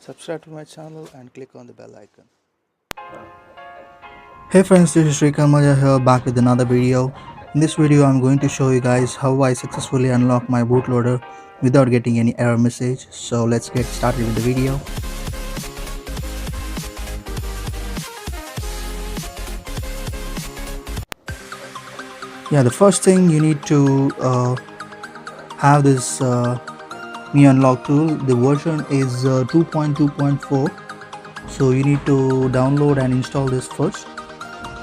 Subscribe to my channel and click on the bell icon. Hey friends, this is Shrikant Maja here, back with another video. In this video, I'm going to show you guys how I successfully unlock my bootloader without getting any error message. So let's get started with the video. Yeah, the first thing you need to have this Mi Unlock tool. The version is 2.2.4. So you need to download and install this first.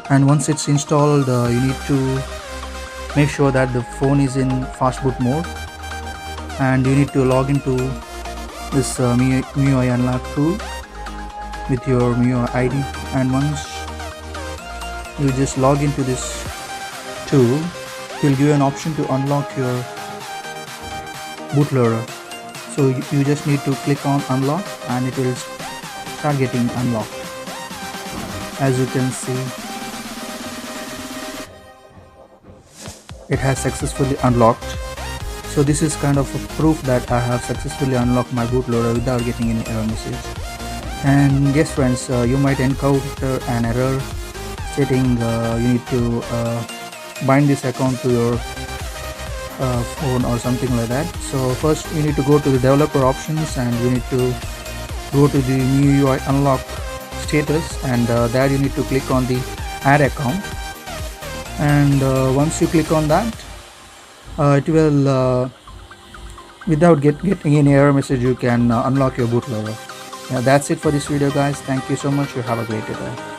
And once it's installed, you need to make sure that the phone is in fast boot mode, and you need to log into this MIUI unlock tool with your MIUI ID. And once you just log into this tool, it will give you an option to unlock your bootloader. So you just need to click on unlock and it will start getting unlocked. As you can see, it has successfully unlocked. So this is kind of a proof that I have successfully unlocked my bootloader without getting any error message. And yes friends, you might encounter an error stating you need to bind this account to your phone or something like that. So first you need to go to the developer options and you need to go to the MIUI unlock status, and there you need to click on the add account. And once you click on that, it will without getting any error message, you can unlock your bootloader. Yeah, that's it for this video guys. Thank you so much. You have a great day.